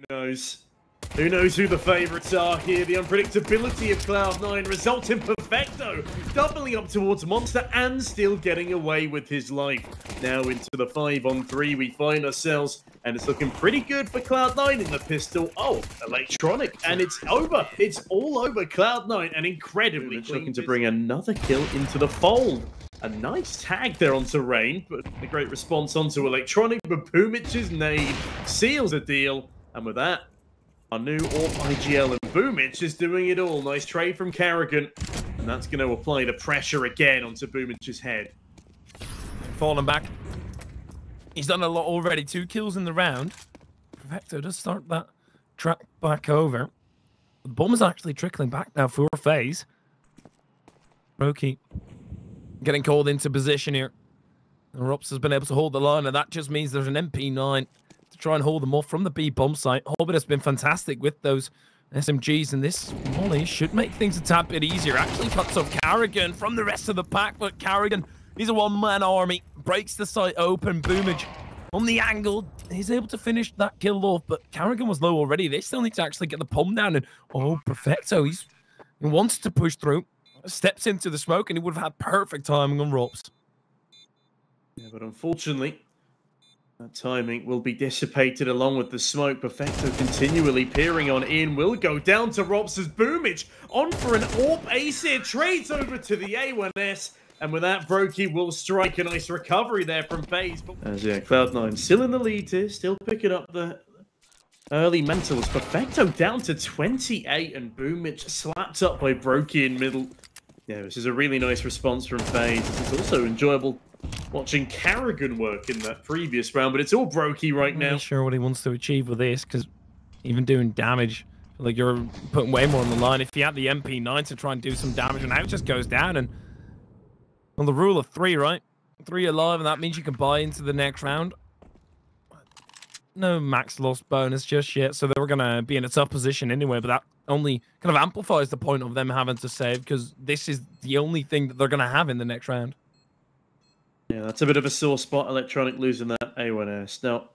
Who knows? Who knows who the favourites are here? The unpredictability of Cloud9 results in Perfecto doubling up towards Monster and still getting away with his life. Now into the 5-on-3 we find ourselves, and it's looking pretty good for Cloud9 in the pistol. Oh, electronic, and it's over. It's all over Cloud9, and incredibly looking to bring another kill into the fold. A nice tag there onto Rain, but a great response onto electronic, but Boomic's nade seals the deal, and with that, our new AWP IGL and Boomich is doing it all. Nice trade from Karrigan, and that's going to apply the pressure again onto Boomich's head. Falling back. He's done a lot already. 2 kills in the round. Perfecto does start that track back over. The bomb is actually trickling back now for FaZe. Roki getting called into position here. And Rops has been able to hold the line, and that just means there's an MP9 to try and hold them off from the B bomb site. Hobbit has been fantastic with those SMGs, and this molly should make things a tad bit easier. Actually cuts off Karrigan from the rest of the pack, but Karrigan, he's a one-man army, breaks the site open. Boomich on the angle, he's able to finish that kill off, but Karrigan was low already. They still need to actually get the bomb down, and oh, Perfecto, he wants to push through, steps into the smoke, and he would have had perfect timing on Rops. Yeah, but unfortunately, that timing will be dissipated along with the smoke. Perfecto continually peering on in. Will go down to Rops as Boomich on for an AWP ace here. Trades over to the A1S. And with that, Brokey will strike a nice recovery there from FaZe. As yeah, Cloud9 still in the lead here. Still picking up the early mentals. Perfecto down to 28. And Boomich slapped up by Brokey in middle. Yeah, this is a really nice response from FaZe. It's also enjoyable watching Karrigan work in that previous round, but it's all Brokey right now. I'm not sure what he wants to achieve with this, because even doing damage, like you're putting way more on the line. If you had the MP9 to try and do some damage, and now it just goes down, and on the rule of 3, right? 3 alive, and that means you can buy into the next round. No max loss bonus just yet, so they were going to be in a tough position anyway, but that only kind of amplifies the point of them having to save, because this is the only thing that they're going to have in the next round. Yeah, that's a bit of a sore spot, Electronic losing that A1S. Now,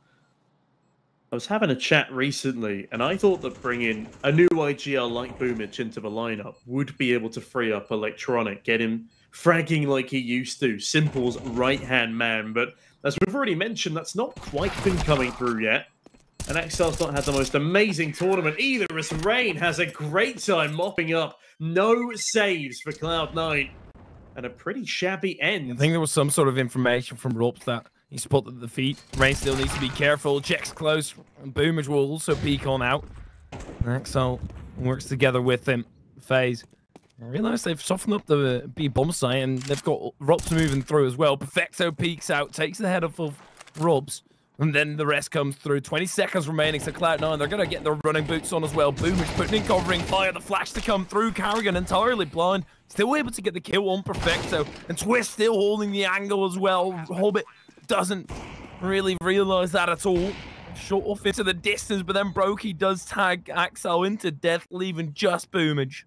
I was having a chat recently, and I thought that bringing a new IGL like Boomich into the lineup would be able to free up Electronic, get him fragging like he used to, Simple's right-hand man. But as we've already mentioned, that's not quite been coming through yet. And Excel's not had the most amazing tournament either, as Rain has a great time mopping up. No saves for Cloud9. And a pretty shabby end. I think there was some sort of information from Ropes that he spotted the feet. Rain still needs to be careful. Checks close. And Boomers will also peek on out. Axel works together with him. FaZe. I realize they've softened up the B bomb site, and they've got Ropes moving through as well. Perfecto peeks out, takes the head off of Ropes. And then the rest comes through. 20 seconds remaining, so Cloud9, they're going to get their running boots on as well. Boomich putting in covering fire. The flash to come through. Karrigan entirely blind. Still able to get the kill on Perfecto. And Twist still holding the angle as well. Hobbit doesn't really realize that at all. Shot off into the distance, but then Brokey does tag Axel into death, leaving just Boomich.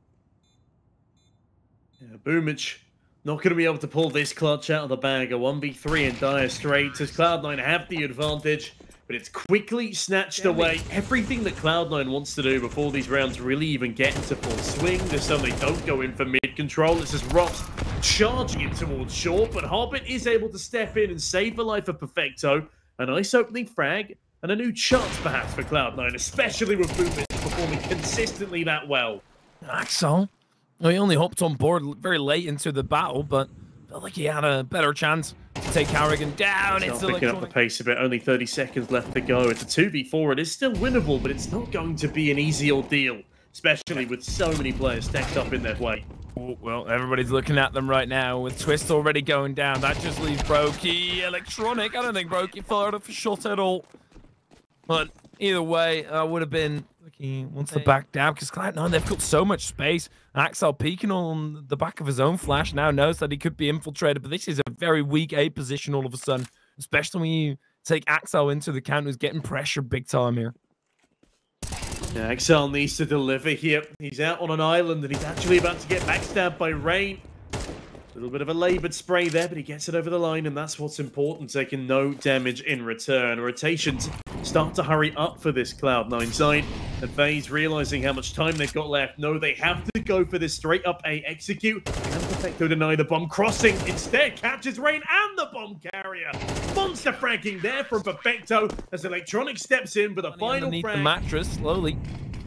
Yeah, Boomich not going to be able to pull this clutch out of the bag. A 1v3 in dire straits as Cloud9 have the advantage, but it's quickly snatched away. Everything that Cloud9 wants to do before these rounds really even get into full swing. This time they don't go in for mid-control. This is Rops charging it towards short, but Hobbit is able to step in and save the life of Perfecto. A nice opening frag and a new chance perhaps for Cloud9, especially with Boomich performing consistently that well. Axel? Well, he only hopped on board very late into the battle, but felt like he had a better chance to take Karrigan down. It's picking up the pace a bit. Only 30 seconds left to go. It's a 2v4. It is still winnable, but it's not going to be an easy ordeal, especially with so many players stacked up in their way. Oh, well, everybody's looking at them right now with Twist already going down. That just leaves Brokey. Electronic. I don't think Brokey fired off a shot at all. But either way, I would have been... He wants to back down because Cloud9, they've got so much space. Axel peeking on the back of his own flash now knows that he could be infiltrated, but this is a very weak A position all of a sudden, especially when you take Axel into the count, who's getting pressure big time here. Yeah, Axel needs to deliver here. He's out on an island and he's actually about to get backstabbed by Rain. A little bit of a laboured spray there, but he gets it over the line, and that's what's important, taking no damage in return. Rotations start to hurry up for this Cloud9 side. And FaZe, realizing how much time they've got left, know they have to go for this straight up A execute. And Perfecto deny the bomb crossing. Instead, catches Rain and the bomb carrier. Monster fragging there from Perfecto as Electronic steps in for the final underneath frag. the mattress, slowly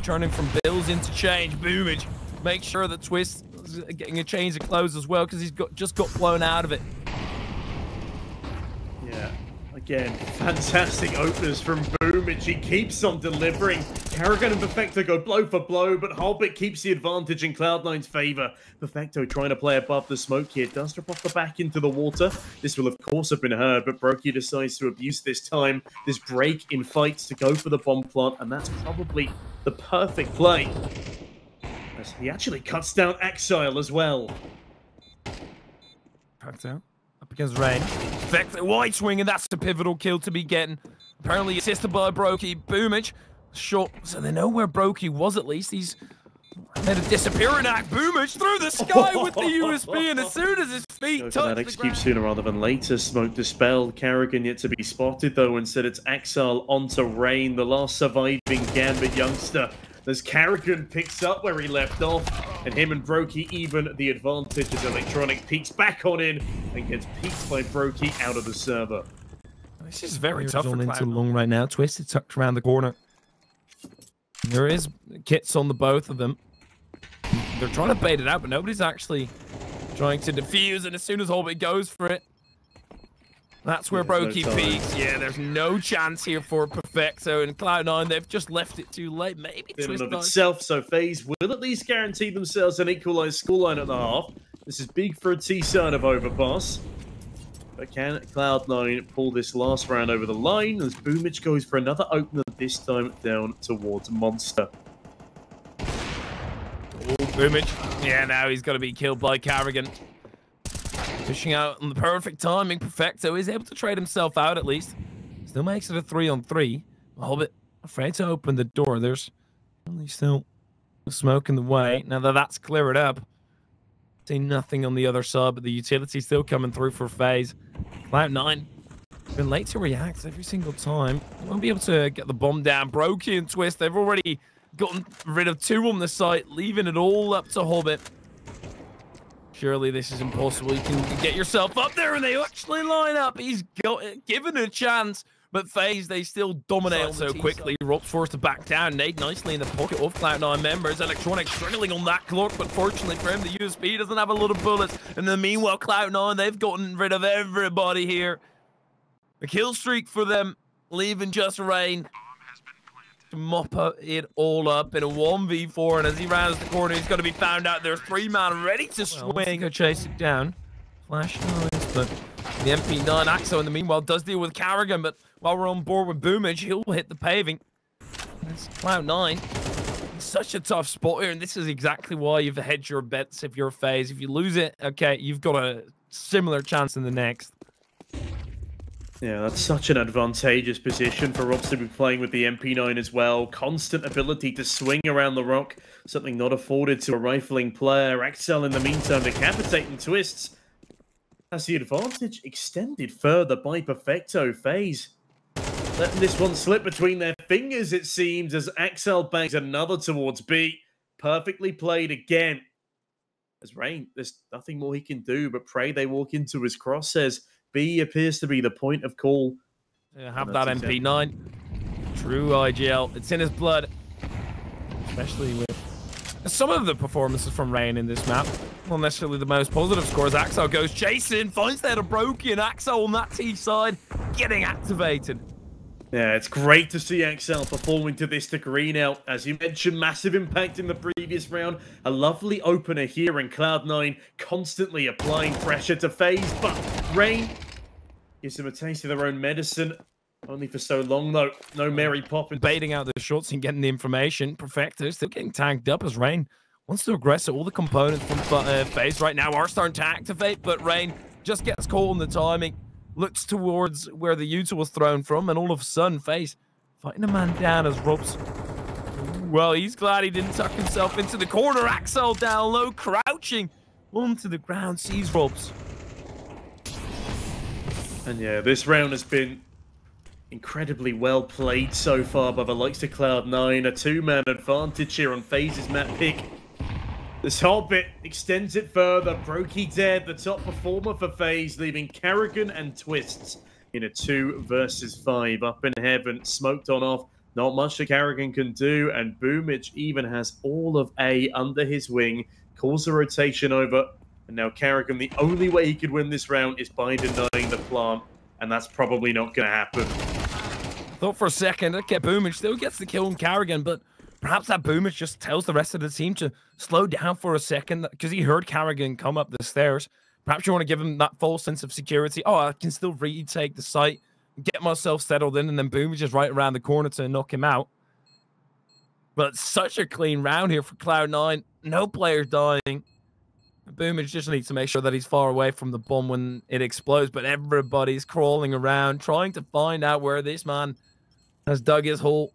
turning from bills into change. Boomage. Make sure that Twist is getting a change of clothes as well, because he's just got blown out of it. Yeah, again, fantastic openers from Boomage. He keeps on delivering. Karrigan and Perfecto go blow for blow, but Holbit keeps the advantage in Cloud9's favor. Perfecto trying to play above the smoke here. Does drop off the back into the water. This will, of course, have been heard, but Brokey decides to abuse this time. This break in fights to go for the bomb plant, and that's probably the perfect play. As he actually cuts down Exile as well. Perfecto up against Rain. Perfecto wide swing, and that's the pivotal kill to be getting. Apparently assisted by Brokey. Boomage shot, so they know where Brokey was at least. He's made a disappearing act. Boomage through the sky with the USB, and as soon as his feet touch the ground... sooner rather than later. Smoke dispelled. Karrigan yet to be spotted, though. Instead, it's Exile onto Rain, the last surviving Gambit youngster. As Karrigan picks up where he left off, and him and Brokey even the advantage as Electronic peeks back on in and gets peeked by Brokey out of the server. This is very tough for into long right now. Twisted tucked around the corner. There is kits on the both of them. They're trying to bait it out, but nobody's actually trying to defuse, and as soon as Holbit goes for it, that's where Brokey peaks. Yeah, there's no chance here for Perfecto, and Cloud9, they've just left it too late. Maybe Twist of itself, so FaZe will at least guarantee themselves an equalized scoreline at the half. This is big for a T side of Overpass. But can Cloud9 pull this last round over the line as Boomage goes for another opener, this time down towards Monster? Oh, Boomage. Yeah, now he's got to be killed by Karrigan. Pushing out on the perfect timing. Perfecto is able to trade himself out at least. Still makes it a 3-on-3. Hobbit afraid to open the door. There's only still smoke in the way. Now that that's cleared up, see nothing on the other side, but the utility's still coming through for FaZe. Cloud9 been late to react every single time. They won't be able to get the bomb down. Brokey and Twist, they've already gotten rid of 2 on the site, leaving it all up to Hobbit. Surely this is impossible. You can get yourself up there, and they actually line up. He's got given a chance, but FaZe, they still dominate so quickly. Rob's forced to back down. Nade nicely in the pocket of Cloud9 members. Electronic struggling on that clock, but fortunately for him, the USB doesn't have a lot of bullets. And then meanwhile, Cloud9, they've gotten rid of everybody here. A kill streak for them, leaving just Rain to mop it all up in a 1v4, and as he rounds the corner, he's going to be found out. There's 3 man ready to swing. Go chase it down. Flash noise, but the MP9 Axo in the meanwhile does deal with Karrigan, but while we're on board with Boomage, he'll hit the paving. It's Cloud9. It's such a tough spot here, and this is exactly why you've hedged your bets if you're FaZe. If you lose it, okay, you've got a similar chance in the next. Yeah, that's such an advantageous position for Robs to be playing with the MP9 as well. Constant ability to swing around the rock, something not afforded to a rifling player. Axel, in the meantime, decapitating Twists. That's the advantage extended further by Perfecto. FaZe letting this one slip between their fingers, it seems, as Axel bangs another towards B. Perfectly played again. As Rain, there's nothing more he can do, but pray they walk into his crosshairs. B appears to be the point of call. Yeah, have that MP9. True IGL. It's in his blood. Especially with some of the performances from Rain in this map. Not necessarily the most positive scores. Axel goes chasing, finds there a Brokey, and Axel on that T side getting activated. Yeah, it's great to see Axel performing to this degree now. As you mentioned, massive impact in the previous round. A lovely opener here, in Cloud9 constantly applying pressure to FaZe, but Rain gives them a taste of their own medicine. Only for so long, though. No Mary Poppins. Baiting out the shots and getting the information. Perfecto still getting tagged up as Rain wants to aggress at all the components from FaZe right now are starting to activate, but Rain just gets caught on the timing. Looks towards where the util was thrown from, and all of a sudden, FaZe fighting a man down as Robs. Well, he's glad he didn't tuck himself into the corner. Axel down low, crouching onto the ground, sees Robs. And yeah, this round has been incredibly well played so far by the likes of Cloud9. A two-man advantage here on FaZe's map pick. This whole bit extends it further. Brokey dead, the top performer for FaZe, leaving Karrigan and Twists in a 2 versus 5 up in heaven, smoked on off. Not much that Karrigan can do, and Boomich even has all of A under his wing, calls the rotation over, and now Karrigan, the only way he could win this round is by denying the plant, and that's probably not going to happen. Thought for a second, okay, Boomich still gets the kill on Karrigan, but perhaps that Boomich just tells the rest of the team to slow down for a second, because he heard Karrigan come up the stairs. Perhaps you want to give him that false sense of security. Oh, I can still retake the site, get myself settled in, and then Boomich is right around the corner to knock him out. But it's such a clean round here for Cloud9. No player dying. Boomich just needs to make sure that he's far away from the bomb when it explodes, but everybody's crawling around, trying to find out where this man has dug his hole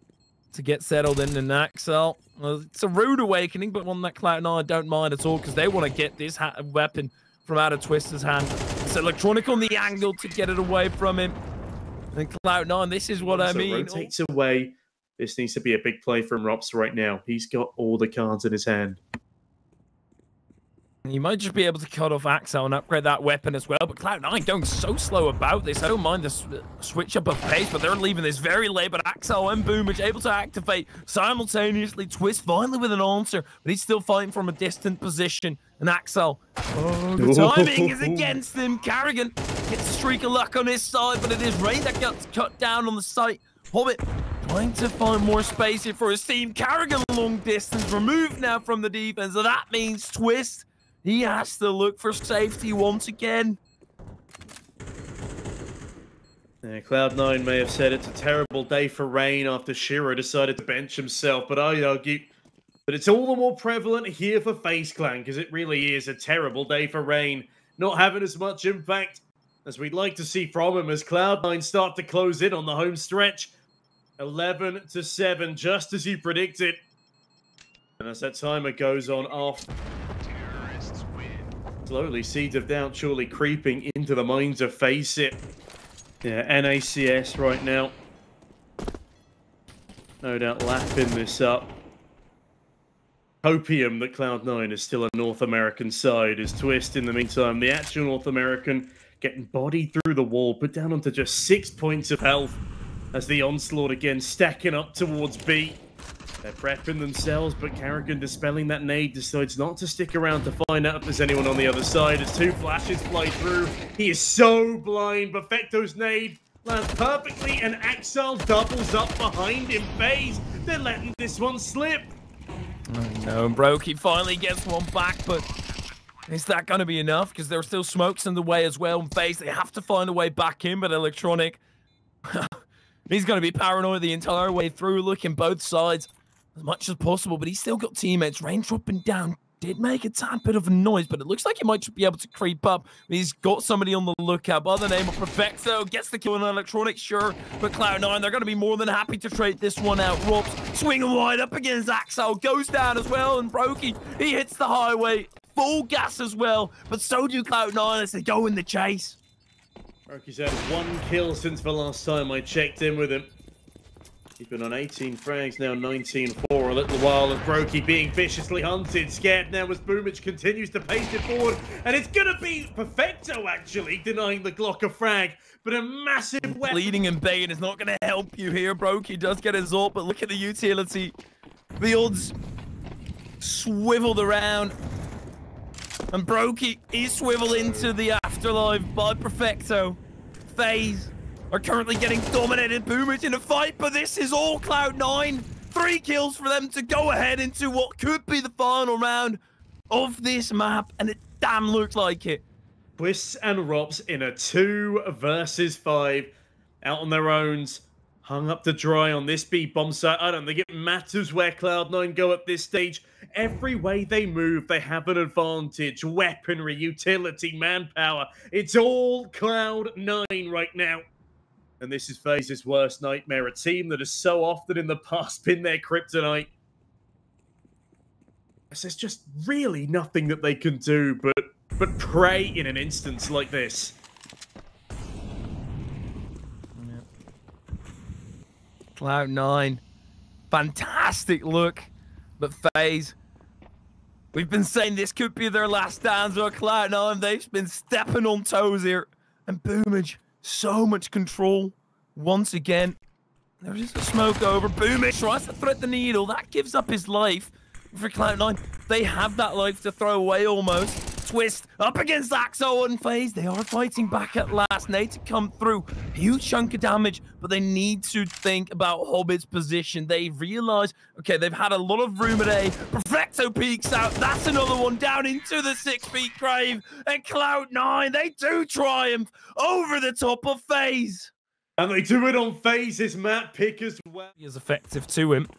to get settled in an Axel. Well, it's a rude awakening, but one that Cloud9 don't mind at all, because they want to get this weapon from out of Twister's hand. It's electronic on the angle to get it away from him. And Cloud9, this is what I mean. Rotates away. This needs to be a big play from ropz right now. He's got all the cards in his hand. You might just be able to cut off Axel and upgrade that weapon as well, but Cloud9 going so slow about this. I don't mind the switch up of pace, but they're leaving this very late. But Axel and Boomich able to activate simultaneously. Twist finally with an answer, but he's still fighting from a distant position. And Axel, the timing is against him. Karrigan gets a streak of luck on his side, but it is Ray that gets cut down on the site. Hobbit trying to find more space here for his team. Karrigan long distance, removed now from the defense, so that means Twist, he has to look for safety once again. Yeah, Cloud9 may have said it's a terrible day for Rain after Shiro decided to bench himself, but I'd argue that it's all the more prevalent here for FaZe Clan, because it really is a terrible day for Rain, not having as much impact as we'd like to see from him as Cloud9 start to close in on the home stretch. 11-7, just as you predicted. And as that timer goes on off, slowly, seeds of doubt surely creeping into the minds of FaZe it. Yeah, NACS right now. No doubt lapping this up. Hopium that Cloud9 is still a North American side is Twist in the meantime. The actual North American getting bodied through the wall, put down onto just 6 points of health as the onslaught again stacking up towards B. They're prepping themselves, but Karrigan, dispelling that nade, decides not to stick around to find out if there's anyone on the other side as 2 flashes fly through. He is so blind. Perfecto's nade lands perfectly, and Axel doubles up behind him. FaZe, they're letting this one slip. Oh no, Brokey finally gets one back, but is that going to be enough? Because there are still smokes in the way as well. And FaZe, they have to find a way back in, but Electronic, he's going to be paranoid the entire way through, looking both sides as much as possible, but he's still got teammates. Rain dropping down did make a tad bit of a noise, but it looks like he might be able to creep up. He's got somebody on the lookout by the name of Perfecto. Gets the kill on Electronic, sure, but Cloud9, they're going to be more than happy to trade this one out. ropz swinging wide up against Axel, goes down as well, and Brokey, he hits the highway. Full gas as well, but so do Cloud9 as they go in the chase. Brokey's had 1 kill since the last time I checked in with him. He's been on 18 frags, now 19 for a little while, as Brokey being viciously hunted. Scared now as Boomich continues to pace it forward, and it's going to be Perfecto actually denying the Glocker frag, but a massive weapon. Bleeding and Bane is not going to help you here. Brokey does get his ult, but look at the utility. The odds swiveled around, and Brokey is swiveled into the afterlife by Perfecto. FaZe are currently getting dominated. Boomich in a fight, but this is all Cloud9. 3 kills for them to go ahead into what could be the final round of this map, and it damn looks like it. Twists and ropz in a 2 versus 5, out on their own, hung up to dry on this B bomb site. I don't think it matters where Cloud9 go at this stage. Every way they move, they have an advantage. Weaponry, utility, manpower. It's all Cloud9 right now. And this is FaZe's worst nightmare, a team that has so often in the past been their kryptonite. There's just really nothing that they can do but pray in an instance like this. Cloud9. Fantastic look. But FaZe, we've been saying this could be their last dance with Cloud9. They've been stepping on toes here. And Boomage, so much control. Once again, there's just a smoke over. Boomage tries to thread the needle. That gives up his life for Cloud9. They have that life to throw away almost. Twist up against Axo and FaZe. They are fighting back at last. Need to come through. Huge chunk of damage, but they need to think about Hobbit's position. They realize, okay, they've had a lot of room at A. Perfecto peeks out. That's another one down into the 6 feet grave. And Cloud9, they do triumph over the top of FaZe. And they do it on FaZe's map pick as well. He is effective to him.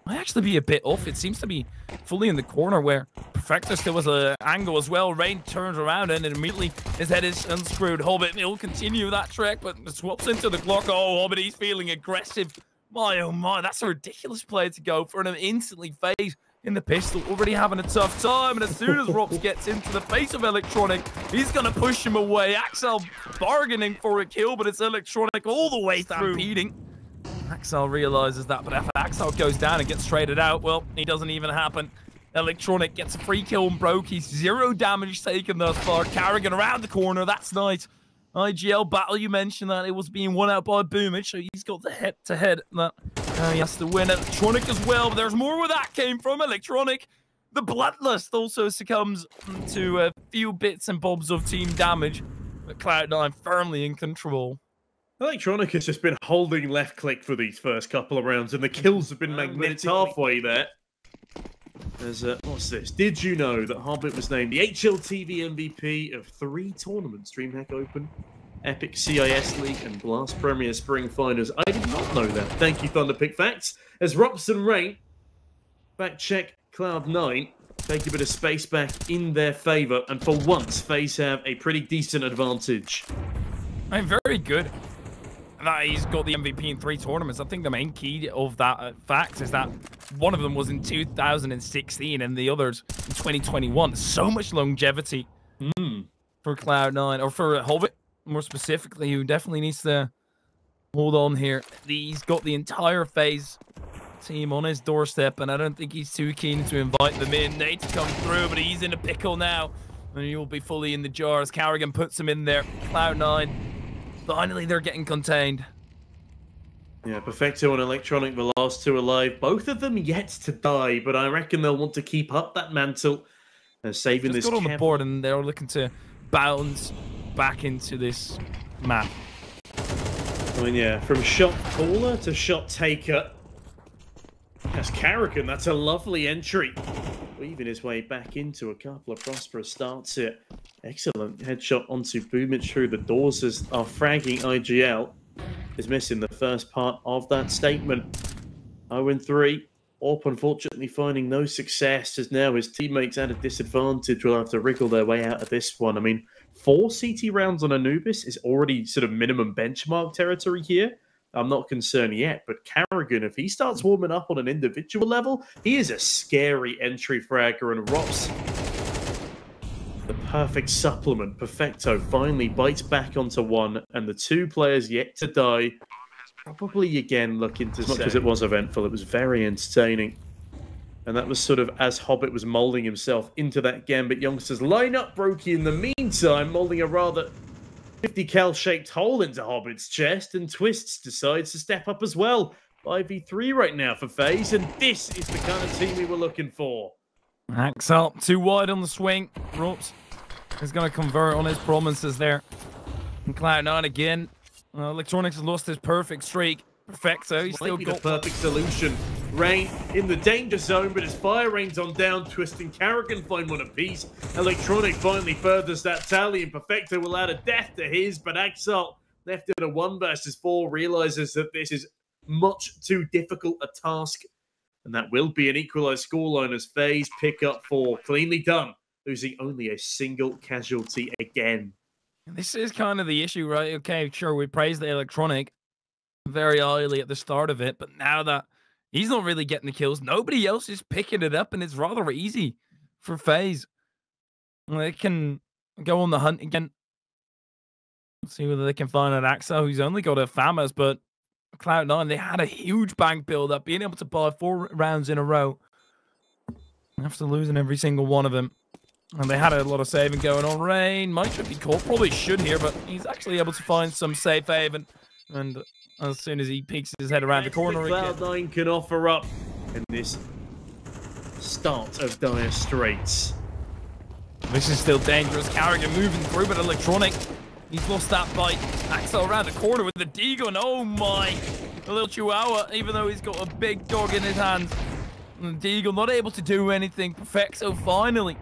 Might actually be a bit off. It seems to be fully in the corner where Perfecto still has an angle as well. Rain turns around and immediately his head is unscrewed. Hobbit, he'll continue that trek, but swaps into the clock. Oh, Hobbit, he's feeling aggressive. My, oh my, that's a ridiculous play to go for. And instantly FaZe in the pistol, already having a tough time. And as soon as Rops gets into the face of Electronic, he's going to push him away. Axel bargaining for a kill, but it's Electronic all the way through. Stampeding. Axel realizes that, but if Axel goes down and gets traded out, well, it doesn't even happen. Electronic gets a free kill and broke. He's 0 damage taken thus far. Carrigan around the corner. That's nice. IGL battle, you mentioned that it was being won out by Boomage, so he's got the head-to-head that he has to win. Electronic as well, but there's more where that came from. Electronic, the Bloodlust also succumbs to a few bits and bobs of team damage, but Cloud9 firmly in control. Electronic has just been holding left click for these first couple of rounds, and the kills have been magnetic halfway there. There's what's this? Did you know that Hobbit was named the HLTV MVP of 3 tournaments? DreamHack Open, Epic CIS League, and Blast Premier Spring Finals. I did not know that. Thank you, Thunderpick Facts. As Rops and Rain back check Cloud9, take a bit of space back in their favour, and for once, FaZe have a pretty decent advantage. I'm very good. That he's got the MVP in 3 tournaments. I think the main key of that fact is that one of them was in 2016 and the others in 2021. So much longevity for Cloud9, or for Hobbit more specifically, who definitely needs to hold on here. He's got the entire FaZe team on his doorstep, and I don't think he's too keen to invite them in. Need to come through, but he's in a pickle now, and he'll be fully in the jar as Carrigan puts him in there. Cloud9. Finally, they're getting contained. Yeah, Perfecto and Electronic, the last 2 alive. Both of them yet to die, but I reckon they'll want to keep up that mantle and saving this. Just got on the board, and they're looking to bounce back into this map. I mean, yeah, from shot caller to shot taker. That's Carrigan. That's a lovely entry. Weaving his way back into a couple of prosperous starts here. Excellent headshot onto Boomage through the doors as our fragging IGL is missing the first part of that statement. 0-3. Orp unfortunately finding no success as now his teammates at a disadvantage will have to wriggle their way out of this one. I mean, 4 CT rounds on Anubis is already sort of minimum benchmark territory here. I'm not concerned yet, but Carrigan, if he starts warming up on an individual level, he is a scary entry fragger, and Rops, the perfect supplement. Perfecto finally bites back onto one, and the 2 players yet to die probably again looking to say. Because it was eventful, it was very entertaining. And that was sort of as Hobbit was moulding himself into that Gambit youngsters lineup. Brokey in the meantime, moulding a rather 50 cal-shaped hole into Hobbit's chest, and Twists decides to step up as well. 5v3 right now for FaZe, and this is the kind of team we were looking for. Axel, too wide on the swing. Ropes is going to convert on his promises there. And Cloud9 again. Electronics has lost his perfect streak. Perfecto, he's still got the perfect solution. Rain in the danger zone, but as fire rains on down, Twist and Carrigan find one apiece. Electronic finally furthers that tally, and Perfecto will add a death to his, but Axel, left in a 1 versus 4, realizes that this is much too difficult a task, and that will be an equalized scoreline as FaZe pick up 4. Cleanly done, losing only a single casualty again. This is kind of the issue, right? Okay, sure, we praised the Electronic very highly at the start of it, but now that he's not really getting the kills, nobody else is picking it up, and it's rather easy for FaZe. They can go on the hunt again. See whether they can find an Axel who's only got a FAMAS, but Cloud9, they had a huge bank build-up, being able to buy 4 rounds in a row after losing every single one of them. And they had a lot of saving going on. Rain might be caught, probably should here, but he's actually able to find some safe haven. And as soon as he peeks his head around the corner, Cloud9 can offer up in this start of dire straits. This is still dangerous. Carrigan moving through, but Electronic, he's lost that bite. Axel around the corner with the D-gun. Oh my! A little Chihuahua, even though he's got a big dog in his hand. And the D-gun not able to do anything. Perfecto finally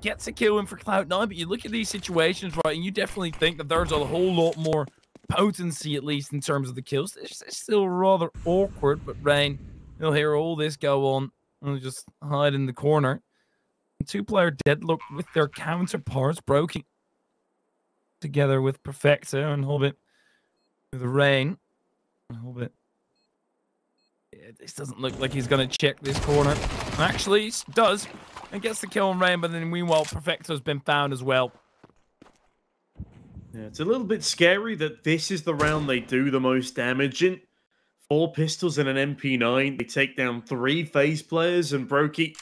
gets a kill in for Cloud9, but you look at these situations, right, and you definitely think that there's a whole lot more potency, at least in terms of the kills. It's still rather awkward, but Rain, he'll hear all this go on and just hide in the corner. 2-player deadlock with their counterparts, Brokey together with Perfecto and Hobbit with the Rain. Hobbit. Yeah, this doesn't look like he's going to check this corner. Actually, he does. And gets the kill on Rain, but then meanwhile, Perfecto's been found as well. Yeah, it's a little bit scary that this is the round they do the most damage in. 4 pistols and an MP9. They take down 3 FaZe players, and Brokey,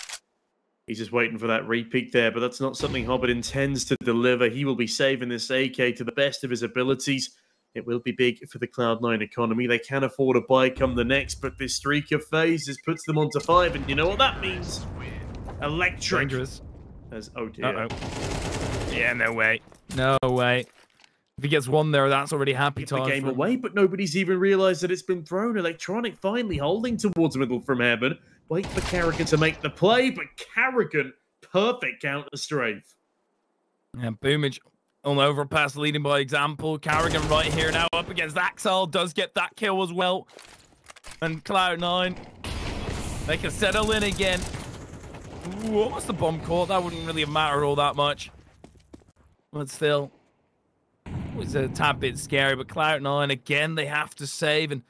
he's just waiting for that repeat there, but that's not something Hobbit intends to deliver. He will be saving this AK to the best of his abilities. It will be big for the Cloud9 economy. They can afford a buy come the next, but this streak of phases puts them onto 5, and you know what that means? Electric. Dangerous. As, oh dear. Uh-oh. Yeah, no way. No way. If he gets one there, that's already happy time. The game away, but nobody's even realized that it's been thrown. Electronic finally holding towards middle from heaven. Wait for Carrigan to make the play, but Carrigan, perfect counter strafe. And Boomage on overpass, leading by example. Carrigan right here now up against Axel, does get that kill as well. And Cloud9, they can settle in again. Ooh, what was the bomb caught? That wouldn't really have mattered all that much. But still, it was a tad bit scary. But Cloud9, again, they have to save. And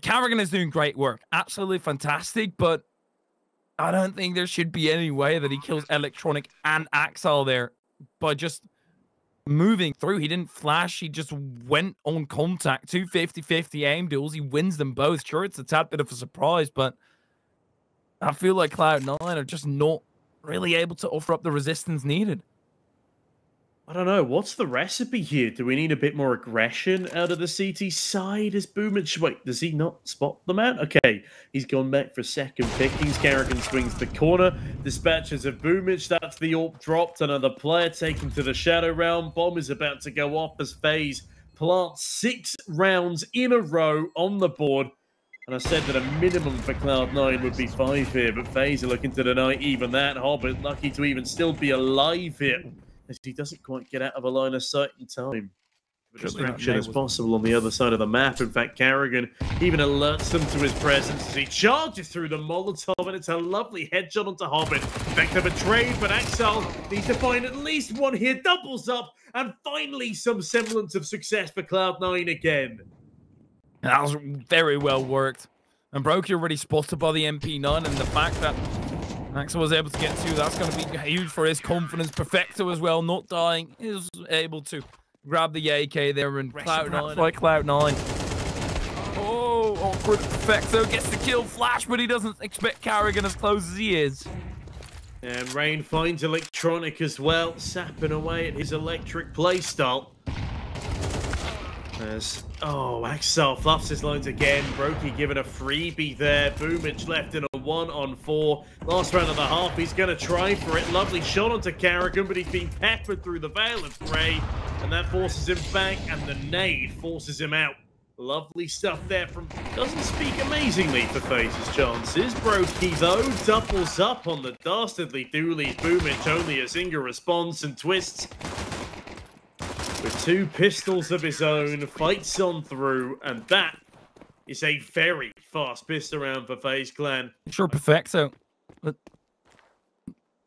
Carrigan is doing great work. Absolutely fantastic. But I don't think there should be any way that he kills Electronic and Axel there by just moving through. He didn't flash. He just went on contact. 2 50-50 aim duels. He wins them both. Sure, it's a tad bit of a surprise, but I feel like Cloud9 are just not really able to offer up the resistance needed. I don't know. What's the recipe here? Do we need a bit more aggression out of the CT side? Is Boomage... Wait, does he not spot them out? Okay, he's gone back for second pickings. Carrigan swings the corner. Dispatches of Boomage. That's the AWP dropped. Another player taken to the shadow realm. Bomb is about to go off as FaZe plants 6 rounds in a row on the board. And I said that a minimum for Cloud9 would be 5 here, but FaZe are looking to deny even that. Hobbit lucky to even still be alive here, as he doesn't quite get out of a line of sight in time. A distraction as possible on the other side of the map. In fact, Carrigan even alerts them to his presence as he charges through the Molotov, and it's a lovely headshot onto Hobbit. Vector betrayed, but Axel needs to find at least one here. Doubles up, and finally some semblance of success for Cloud9 again. That was very well worked. And Brokey already spotted by the MP9, and the fact that Axel was able to get 2, that's going to be huge for his confidence. Perfecto as well, not dying. He was able to grab the AK there, and Cloud9. Like Cloud9. Oh, awkward. Perfecto gets the kill flash, but he doesn't expect Carrigan as close as he is. And Rain finds Electronic as well, sapping away at his electric playstyle. As, oh, Axel fluffs his lines again. Brokey given a freebie there. Boomage left in a 1-on-4. Last round of the half, he's going to try for it. Lovely shot onto Carrigan, but he's been peppered through the veil of grey. And that forces him back, and the nade forces him out. Lovely stuff there from... Doesn't speak amazingly for FaZe's chances. Brokey, though, doubles up on the dastardly doolies. Boomage only a single response and twists. With 2 pistols of his own, fights on through, and that is a very fast pistol round for FaZe Clan. Sure, Perfecto. But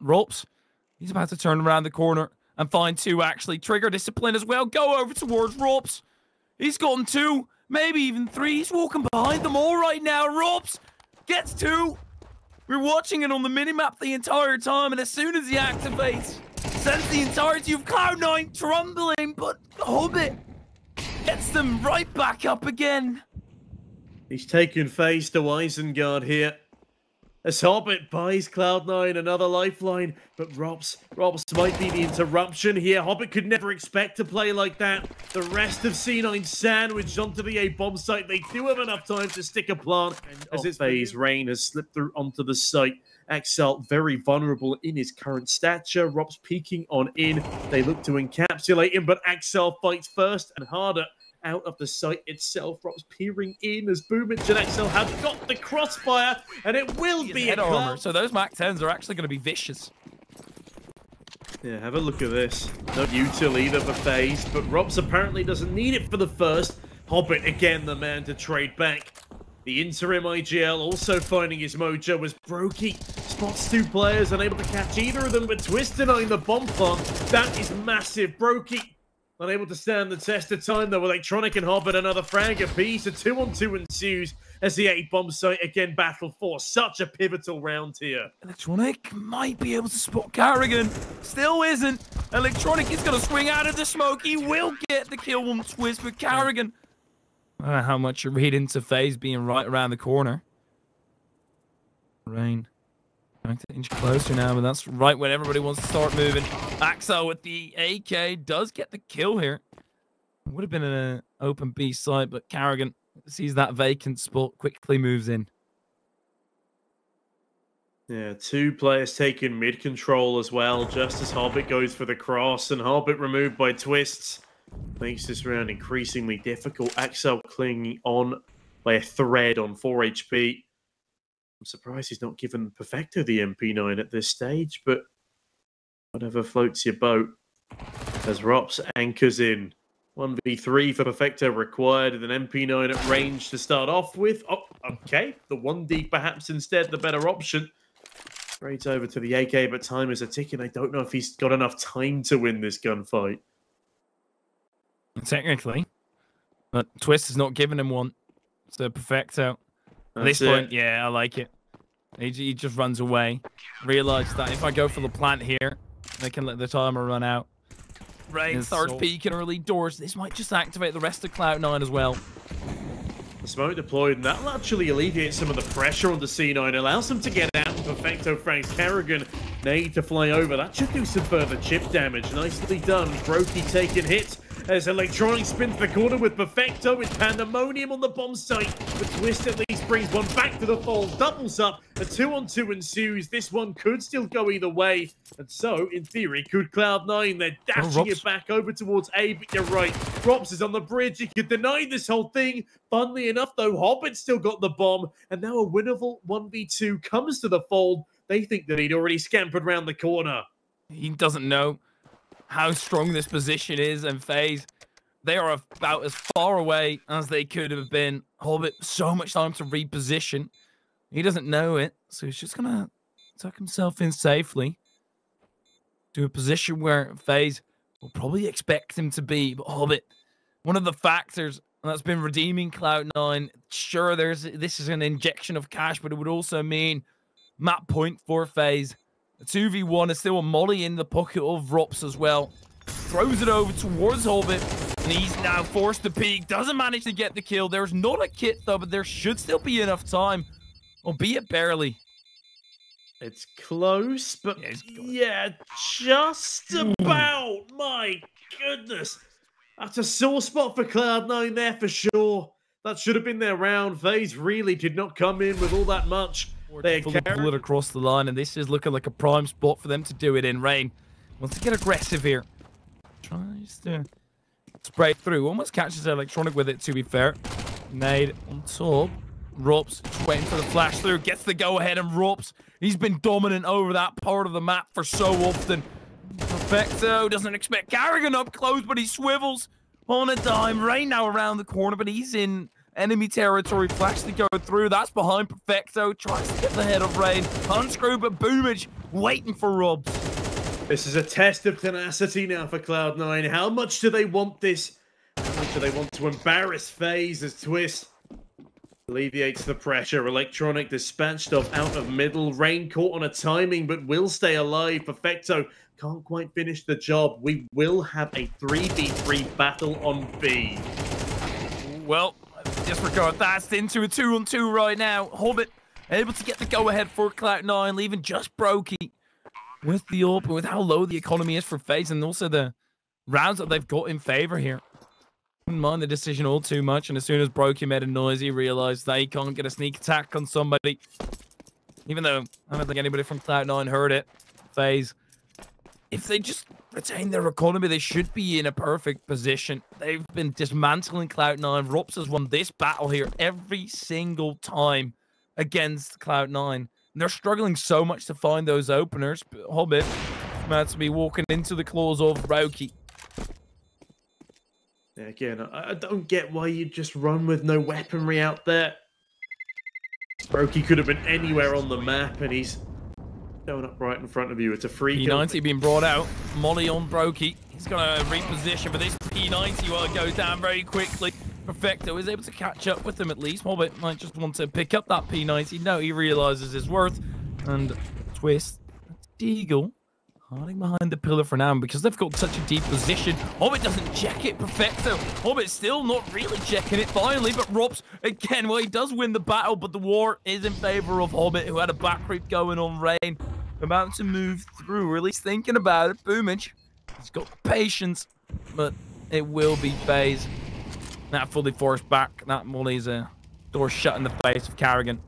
Ropes, he's about to turn around the corner and find 2 actually. Trigger discipline as well. Go over towards Ropes. He's gotten 2, maybe even 3. He's walking behind them all right now. Ropes gets 2. We're watching it on the minimap the entire time, and as soon as he activates, sends the entirety of Cloud9 trundling, but Hobbit gets them right back up again. He's taken FaZe to Isengard here. As Hobbit buys Cloud9 another lifeline, but Robs might be the interruption here. Hobbit could never expect to play like that. The rest of C9 sandwiched onto the A bomb site. They do have enough time to stick a plant. As it's FaZe, Rain has slipped through onto the site. Axel very vulnerable in his current stature. Robs peeking on in. They look to encapsulate him, but Axel fights first and harder. Out of the site itself, Robs peering in as Boomich and Axel have got the crossfire, and it will be a armor. So those Mac 10s are actually going to be vicious. Yeah, have a look at this. Not util either for FaZe, but Robs apparently doesn't need it for the first. Hobbit again, the man to trade back. The interim IGL also finding his mojo as Brokey spots two players, unable to catch either of them, but Twist denying the bomb plant. That is massive. Brokey unable to stand the test of time, though. Electronic and Hobbit another frag apiece. A 2-on-2 ensues as the A bomb site again battle for such a pivotal round here. Electronic might be able to spot Carrigan. Still isn't. Electronic is going to swing out of the smoke. He will get the kill on Twist, but Carrigan. I don't know how much you read into FaZe being right around the corner. Rain. Trying to inch closer now, but that's right when everybody wants to start moving. Axel with the AK does get the kill here. Would have been an open B site, but Carrigan sees that vacant spot, quickly moves in. Yeah, two players taking mid control as well, just as Hobbit goes for the cross, and Hobbit removed by Twists. Makes this round increasingly difficult. Axel clinging on by a thread on 4 HP. I'm surprised he's not given Perfecto the MP9 at this stage, but whatever floats your boat. As Rops anchors in. 1v3 for Perfecto required, and an MP9 at range to start off with. Oh, okay. The 1D perhaps instead the better option. Straight over to the AK, but time is a ticking. I don't know if he's got enough time to win this gunfight. Technically. But Twist has not given him one. So Perfecto. At this point, yeah, I like it. He just runs away. Realized that if I go for the plant here, they can let the timer run out. Rain starts peeking early doors. This might just activate the rest of Cloud9 as well. The smoke deployed, and that'll actually alleviate some of the pressure on the C9. Allows them to get out. Perfecto Franks Carrigan need to fly over. That should do some further chip damage. Nicely done. Brokey taking hits as Electronic spins the corner with Perfecto with Pandemonium on the bomb site. The Twist at least brings one back to the fold. Doubles up. A 2-on-2 ensues. This one could still go either way. And so, in theory, could Cloud9. They're dashing it back over towards A, but you're right. Rops is on the bridge. He could deny this whole thing. Funnily enough, though, Hobbit still got the bomb. And now a winnable 1v2 comes to the fold. They think that he'd already scampered around the corner. He doesn't know how strong this position is, and FaZe, they are about as far away as they could have been. Hobbit, so much time to reposition. He doesn't know it, so he's just going to tuck himself in safely to a position where FaZe will probably expect him to be. But Hobbit, one of the factors that's been redeeming Cloud9, sure, this is an injection of cash, but it would also mean map point for FaZe. A 2v1 is still a molly in the pocket of Rops as well. Throws it over towards Hobbit, and he's now forced to peek. Doesn't manage to get the kill. There's not a kit, though, but there should still be enough time. Albeit barely. It's close, but yeah, just about. My goodness. That's a sore spot for Cloud9 there for sure. That should have been their round. FaZe really did not come in with all that much. They pull it across the line, and this is looking like a prime spot for them to do it in. Rain wants to get aggressive here. Tries to spray through. Almost catches Electronic with it, to be fair. Nade on top. Rops just waiting for the flash through. Gets the go-ahead, and Rops, he's been dominant over that part of the map for so often. Perfecto doesn't expect Carrigan up close, but he swivels on a dime. Rain now around the corner, but he's in enemy territory. Flash to go through. That's behind Perfecto. Tries to get the head of Rain. Unscrew, but Boomage waiting for Robs. This is a test of tenacity now for Cloud9. How much do they want this? How much do they want to embarrass FaZe as Twist alleviates the pressure? Electronic dispatched off out of middle. Rain caught on a timing, but will stay alive. Perfecto can't quite finish the job. We will have a 3v3 battle on B. Well, disregard that. It's into a 2-on-2 right now. Hobbit able to get the go-ahead for Cloud9, leaving just Brokey with the up, with how low the economy is for FaZe, and also the rounds that they've got in favor here. Didn't mind the decision all too much, and as soon as Brokey made a noise, he realized that he can't get a sneak attack on somebody. Even though I don't think anybody from Cloud9 heard it. FaZe, if they just retain their economy, they should be in a perfect position. They've been dismantling Cloud9. Rops has won this battle here every single time against Cloud9. And they're struggling so much to find those openers. But Hobbit about to be walking into the claws of Brokey. Yeah, again, I don't get why you just run with no weaponry out there. Brokey could have been anywhere on the map, and he's going up right in front of you. It's a free kill. P90 being brought out. Molly on Brokey. He's going to reposition, but this P90 goes down very quickly. Perfecto is able to catch up with him at least. Hobbit might just want to pick up that P90. No, he realizes his worth. And Twist, Deagle, hiding behind the pillar for now, because they've got such a deep position. Hobbit doesn't check it. Perfecto. Hobbit still not really checking it finally, but Rops again, well, he does win the battle, but the war is in favor of Hobbit, who had a back creep going on Rain. About to move through, or at least thinking about it. Boomage, he's got patience, but it will be FaZe. That fully forced back. That Molly's a door shut in the face of Carrigan.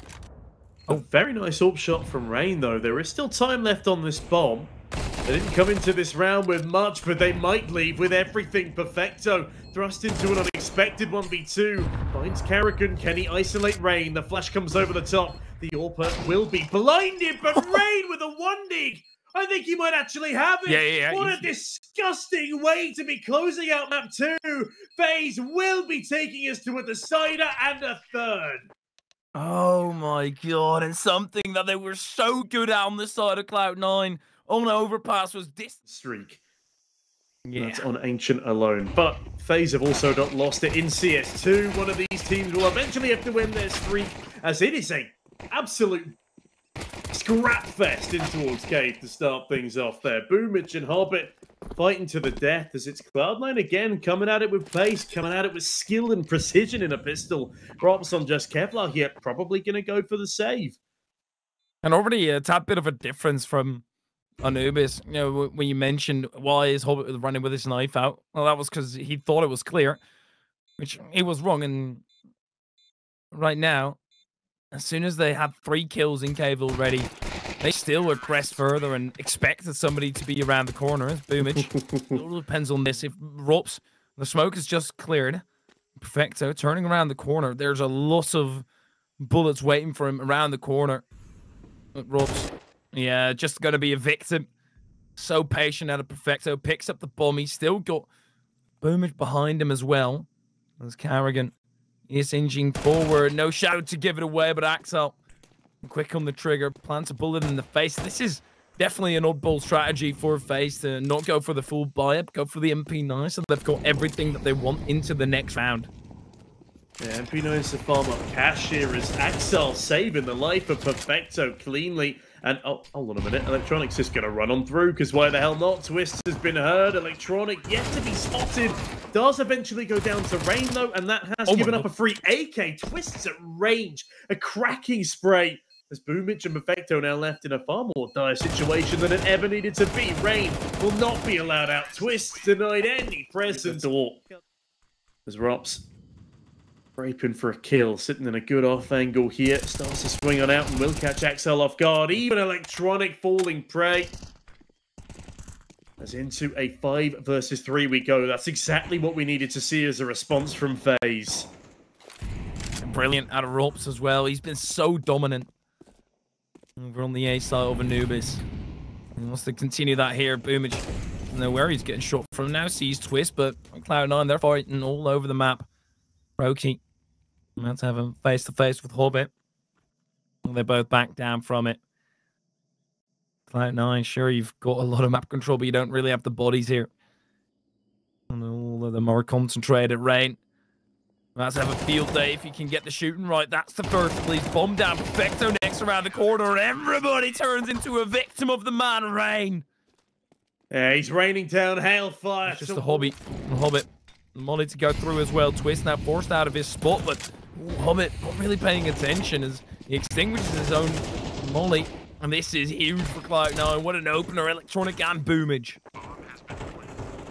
A very nice AWP shot from Rain, though. There is still time left on this bomb. They didn't come into this round with much, but they might leave with everything. Perfecto thrust into an unexpected 1v2. Finds Carrigan. Can he isolate Rain? The flash comes over the top. The AWP will be blinded, but Rain with a 1-dig. I think he might actually have it. Yeah. What a disgusting way to be closing out map 2. FaZe will be taking us to a decider and a third. Oh my god, and something that they were so good at on the side of Cloud9 on overpass was this streak. Yeah. That's on Ancient alone. But FaZe have also not lost it in CS2. One of these teams will eventually have to win their streak, as it is a absolute scrap fest in towards Cave to start things off there. Boomage and Hobbit fighting to the death, as it's Cloud9 again coming at it with pace, coming at it with skill and precision in a pistol. Props on just Kevlar here, probably going to go for the save. And already a tad bit of a difference from Anubis. You know, when you mentioned why is Hobbit running with his knife out, well, that was because he thought it was clear, which he was wrong. And right now, as soon as they had 3 kills in Cave already, they still regressed further and expected somebody to be around the corner. It's Boomage. It all depends on this. If Rops, the smoke is just cleared. Perfecto turning around the corner. There's a lot of bullets waiting for him around the corner. But Rops, yeah, just going to be a victim. So patient out of Perfecto. Picks up the bomb. He's still got Boomage behind him as well. There's Carrigan. Is inching forward. No shout to give it away, but Axel, quick on the trigger, plants a bullet in the face. This is definitely an oddball strategy for FaZe to not go for the full buy-up, go for the MP9, so they've got everything that they want into the next round. Yeah, MP9 to farm up cash here as Axel saving the life of Perfecto cleanly. And, oh, hold on a minute. Electronic's just going to run on through, because why the hell not? Twist has been heard. Electronic yet to be spotted. Does eventually go down to Rain, though, and that has given up a free AK. Twist's at range. A cracking spray. As Boomage and Perfecto now left in a far more dire situation than it ever needed to be. Rain will not be allowed out. Twist denied any presence. As Rops scraping for a kill, sitting in a good off angle here. Starts to swing on out and will catch Axel off guard. Even Electronic falling prey. As into a 5 versus 3 we go. That's exactly what we needed to see as a response from FaZe. Brilliant out of Rops as well. He's been so dominant over on the A side of Anubis. He wants to continue that here. Boomage doesn't know where he's getting shot from now. Sees Twist, but Cloud9, they're fighting all over the map. Brokey about to have him face-to-face with Hobbit. They both back down from it. Cloud9, sure, you've got a lot of map control, but you don't really have the bodies here. And all of them are concentrated. Rain about to have a field day if you can get the shooting right. That's the first, please. Bomb down. Perfecto next around the corner, and everybody turns into a victim of the man, Rain. Yeah, he's raining down hailfire. It's just a Hobbit. Molly to go through as well. Twist now forced out of his spot, but Hobbit not really paying attention as he extinguishes his own molly. And this is huge for Cloud9. What an opener, Electronic and Boomage.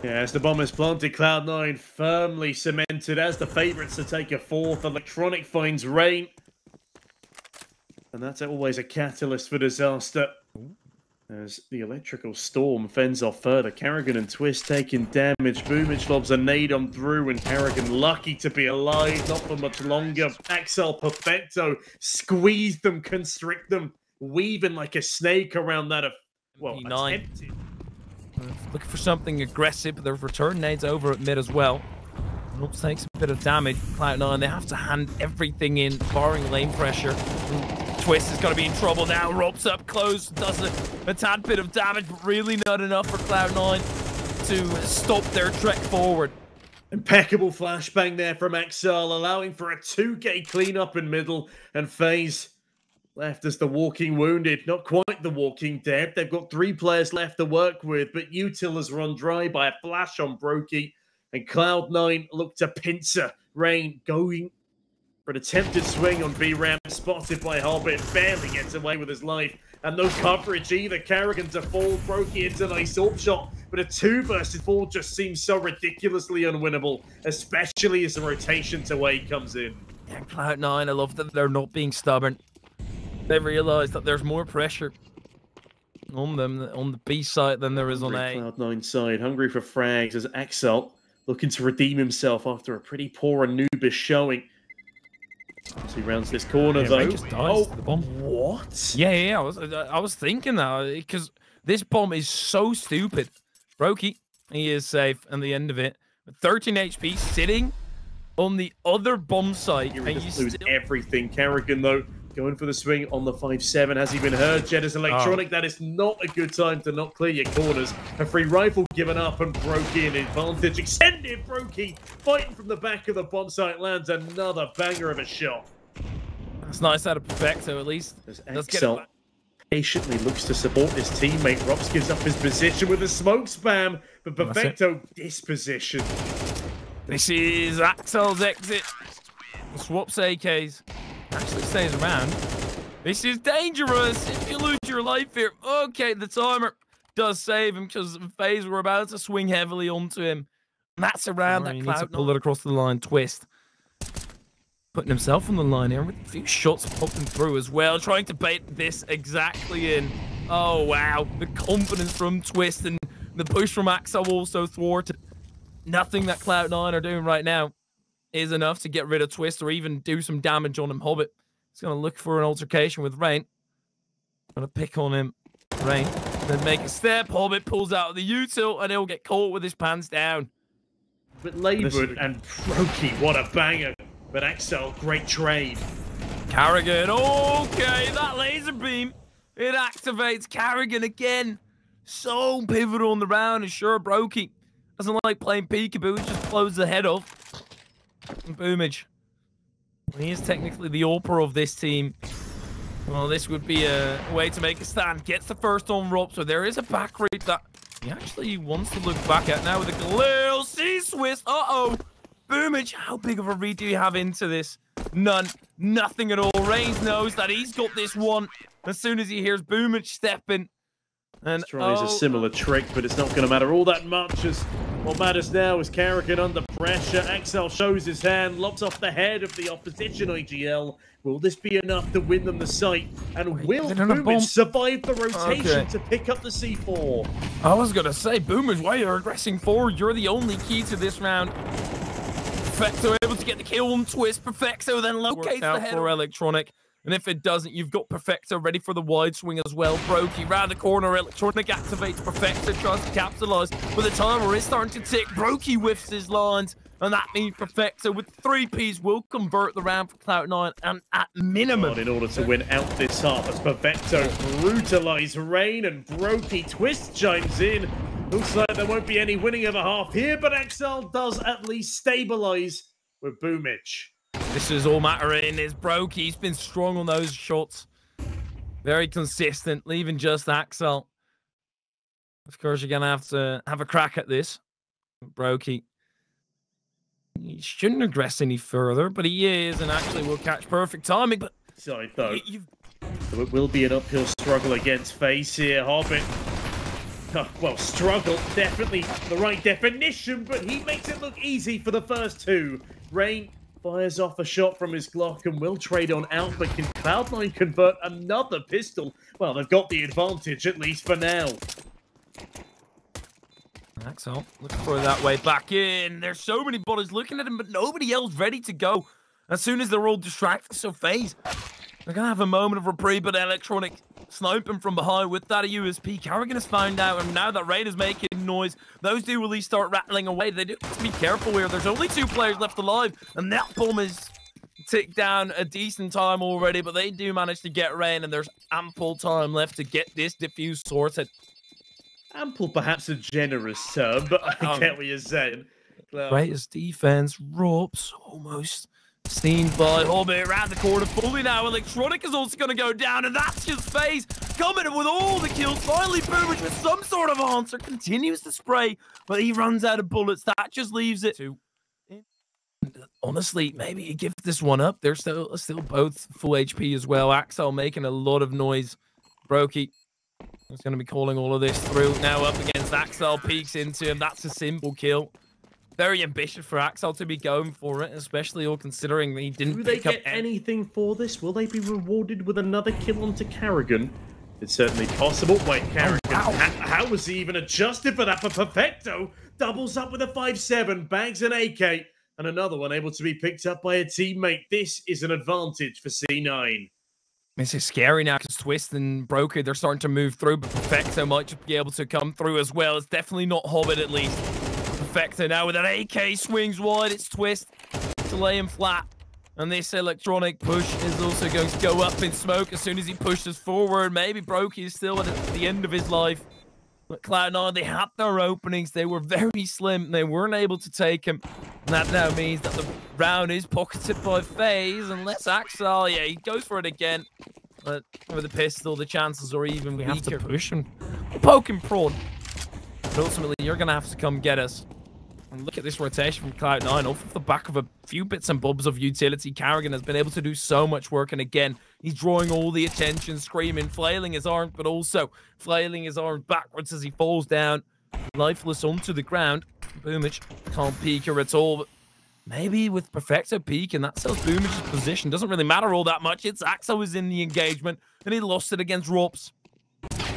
Yeah, as the bomb is planted, Cloud9 firmly cemented as the favourites to take a fourth. Electronic finds Rain. And that's always a catalyst for disaster. As the electrical storm fends off further. Carrigan and Twist taking damage. Boomage lobs a nade on through, and Carrigan lucky to be alive. Not for much longer. Axel Perfecto squeeze them, constrict them, weaving like a snake around that. Well, attempted. Looking for something aggressive, but the return nades over at mid as well. Looks takes a bit of damage. Cloud9, they have to hand everything in, barring lane pressure. Twist is going to be in trouble now. Ropes up close, does a tad bit of damage, but really not enough for Cloud9 to stop their trek forward. Impeccable flashbang there from Axel, allowing for a 2K cleanup in middle, and FaZe left as the walking wounded. Not quite the walking dead. They've got 3 players left to work with, but Util has run dry by a flash on Brokey, and Cloud9 look to pincer Rain going for an attempted swing on B-Ramp, spotted by Hobbit, barely gets away with his life, and no coverage either. Carrigan to fall, Brokey into a nice AWP shot, but a 2 versus 4 just seems so ridiculously unwinnable, especially as the rotation to A comes in. Yeah, Cloud9, I love that they're not being stubborn. They realize that there's more pressure on them on the B side than there is on A. Cloud9 side, hungry for frags as Axel looking to redeem himself after a pretty poor Anubis showing. As he rounds this corner, though. Just dies to the bomb. What? Yeah. I was thinking that because this bomb is so stupid. Brokey, he is safe, and the end of it. 13 HP, sitting on the other bomb site, You just lose everything. Carrigan, though, going for the swing on the 5-7. Has he been heard? Jet is electronic. That is not a good time to not clear your corners. A free rifle given up, and Brokey in advantage. Extended Brokey fighting from the back of the bomb site, lands another banger of a shot. That's nice out of Perfecto, at least. Let's Axel patiently looks to support his teammate. Rops gives up his position with a smoke spam, but Perfecto disposition. This is Axel's exit. Swaps AKs. Actually stays around. This is dangerous. If you lose your life here, okay, the timer does save him because FaZe were about to swing heavily onto him. And that's around that Cloud. Pull it across the line. Twist. Putting himself on the line here with a few shots popping through as well. Trying to bait this exactly in. Oh, wow. The confidence from Twist and the push from Axel also thwarted. Nothing that Cloud9 are doing right now is enough to get rid of Twist or even do some damage on him. Hobbit is going to look for an altercation with Rain. Going to pick on him. Rain then make a step. Hobbit pulls out of the util and he'll get caught with his pants down. But laboured and Brokey, what a banger. But Axel, great trade. Carrigan, okay, that laser beam. It activates Carrigan again. So pivotal on the round, and sure, Brokey doesn't like playing peekaboo, it just blows the head off. And Boomage. He is technically the AWPer of this team. Well, this would be a way to make a stand. Gets the first on Rob, so there is a back rate that he actually wants to look back at now with a little C-Swiss. Uh-oh. Boomage, how big of a read do you have into this? None. Nothing at all. Reigns knows that he's got this one as soon as he hears Boomage stepping. And tries a similar trick, but it's not going to matter all that much, as what matters now is Carrigan under pressure. Axel shows his hand, lops off the head of the opposition IGL. Will this be enough to win them the site? And will Boomage survive the rotation to pick up the C4? I was going to say, Boomage, why you're aggressing forward? You're the only key to this round. Perfecto able to get the kill on Twist. Perfecto then locates the head for Electronic. And if it doesn't, you've got Perfecto ready for the wide swing as well. Brokey round the corner. Electronic activates Perfecto, tries to capitalize. But the timer is starting to tick. Brokey whiffs his lines. And that means Perfecto with 3 Ps will convert the round for Cloud9. And at minimum, in order to win out this half, as Perfecto brutalize Rain and Brokey. Twist chimes in. Looks like there won't be any winning of a half here, but Axel does at least stabilize with Boomage. This is all mattering is Brokey. He's been strong on those shots. Very consistent, leaving just Axel. Of course, you're going to have a crack at this. Brokey He shouldn't regress any further, but he is, and actually will catch perfect timing. But side though, so it will be an uphill struggle against FaZe here. Hobbit, well, struggle, definitely the right definition, but he makes it look easy for the first two. Rain fires off a shot from his Glock and will trade on out, but can Cloud9 convert another pistol? Well, they've got the advantage, at least for now. Axel looking for that way back in. There's so many bodies looking at him, but nobody else ready to go. As soon as they're all distracted, so FaZe, they're going to have a moment of reprieve, but Electronic sniping from behind with that USP. Karrigan has found out, and now that Raid is making noise, those do really start rattling away. They do have to be careful here. There's only 2 players left alive, and that bomb is ticked down a decent time already, but they do manage to get Rain, and there's ample time left to get this defuse sorted. Ample, perhaps a generous term, but I get what you're saying. Greatest defense, ropes, almost seen by Hobbit around the corner fully now. Electronic is also going to go down, and that's just FaZe coming in with all the kills. Finally, Boomage with some sort of answer continues to spray, but he runs out of bullets. That just leaves it to... Honestly, maybe you give this one up. They're still both full HP as well. Axel making a lot of noise. Brokey is going to be calling all of this through. Now up against Axel, peeks into him. That's a simple kill. Very ambitious for Axel to be going for it, especially all considering he didn't Do they pick up get anything for this? Will they be rewarded with another kill onto Karrigan? It's certainly possible. Wait, Karrigan, how was he even adjusted for that? But Perfecto doubles up with a 5-7, bags an AK, and another one able to be picked up by a teammate. This is an advantage for C9. This is scary now because Twist and Broker, they're starting to move through, but Perfecto might just be able to come through as well. It's definitely not Hobbit, at least. Perfecto now with an AK swings wide. It's Twist to lay him flat. And this Electronic push is also going to go up in smoke as soon as he pushes forward. Maybe Brokey is still at the end of his life. But Cloud9, they had their openings. They were very slim. They weren't able to take him. And that now means that the round is pocketed by FaZe. Unless Axel, yeah, he goes for it again. But with the pistol, the chances are even weaker. We have to push him. Poke him prod. But ultimately, you're going to have to come get us. And look at this rotation from Cloud9 off the back of a few bits and bobs of utility. Karrigan has been able to do so much work, and again, he's drawing all the attention, screaming, flailing his arms, but also flailing his arms backwards as he falls down, lifeless onto the ground. Boomage can't peek her at all, but maybe with Perfecto peek, and that sells Boomage's position. Doesn't really matter all that much. It's Axel who's in the engagement, and he lost it against Rops.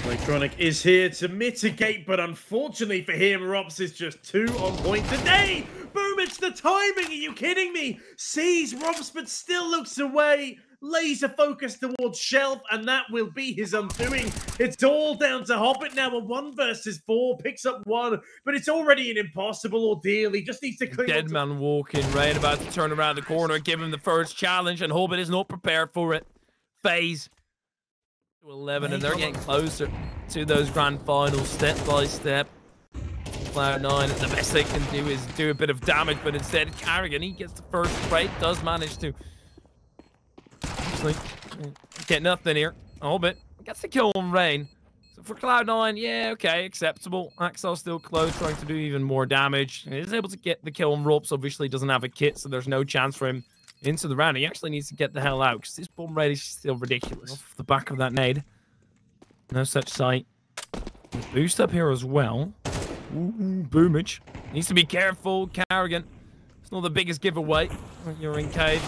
Electronic is here to mitigate, but unfortunately for him, Rops is just 2 on point today. Boomage, the timing, are you kidding me? Sees Rops, but still looks away. Laser focus towards Shelf, and that will be his undoing. It's all down to Hobbit now, a 1 versus 4, picks up 1, but it's already an impossible ordeal. He just needs to clean Dead man walking, Rain about to turn around the corner and give him the first challenge, and Hobbit is not prepared for it. FaZe 11, and they're getting closer to those grand finals step by step. Cloud9, the best they can do is do a bit of damage, but instead Karrigan, he gets the first break, does manage to actually get nothing here. Hobbit gets the kill on Rain. So for Cloud9, yeah, okay, acceptable. Axel's still close, trying to do even more damage. He is able to get the kill on Ropes, obviously doesn't have a kit, so there's no chance for him into the round. He actually needs to get the hell out because this bomb rate is still ridiculous. Off the back of that nade. No such sight. Boost up here as well. Ooh, Boomage. Needs to be careful. Karrigan. It's not the biggest giveaway. You're in cave.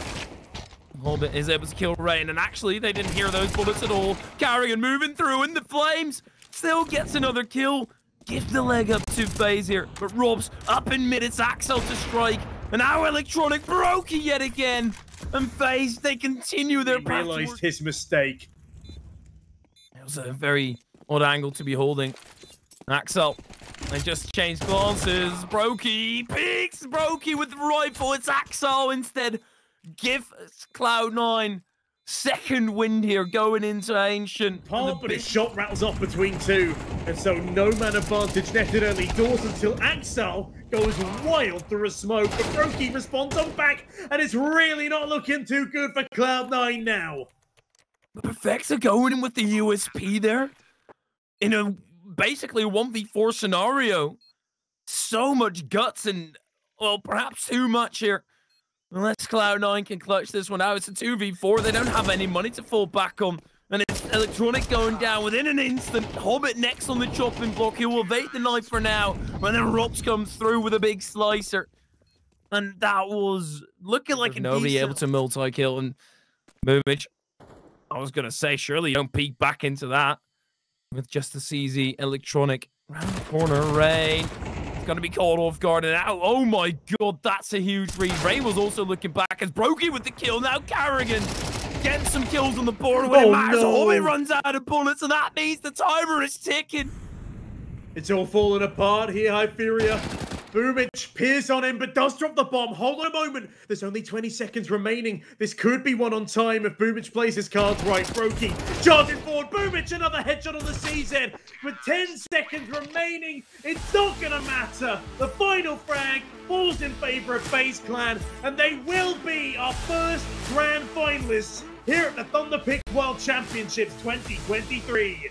Hobbit is able to kill Rain, and actually they didn't hear those bullets at all. Karrigan moving through in the flames. Still gets another kill. Give the leg up to FaZe here. But Rob's up in mid. It's Axel to strike. And now Electronic Brokey yet again. And FaZe, they continue their path. He realized his mistake. It was a very odd angle to be holding. Axel, they just changed glances. Brokey peeks. Brokey with the rifle. It's Axel instead. Give Cloud9 second wind here going into Ancient. But his shot rattles off between 2. And so no man advantage netted early doors until Axel goes wild through a smoke. But Brokey responds on back, and it's really not looking too good for Cloud9 now. The Perfecto going in with the USP there in a basically 1v4 scenario. So much guts, and well, perhaps too much here. Unless Cloud9 can clutch this one out. It's a 2v4. They don't have any money to fall back on. And it's Electronic going down within an instant. Hobbit next on the chopping block. He will evade the knife for now. And then Rops comes through with a big slicer. And that was looking like a NaVi able to multi-kill. And Movage, I was going to say, surely you don't peek back into that. With just a CZ Electronic around the corner. Rain going to be caught off guard and out. Oh my god, that's a huge read. Rain was also looking back as Brokey with the kill. Now Carrigan getting some kills on the board. When it matters, Hobbit runs out of bullets, and that means the timer is ticking. It's all falling apart here, hi Furia. Boomich peers on him, but does drop the bomb. Hold on a moment. There's only 20 seconds remaining. This could be one on time if Boomich plays his cards right. Brokey charging forward. Boomich, another headshot on the CZ. With 10 seconds remaining, it's not going to matter. The final frag falls in favor of FaZe Clan, and they will be our first grand finalists here at the Thunderpick World Championships 2023.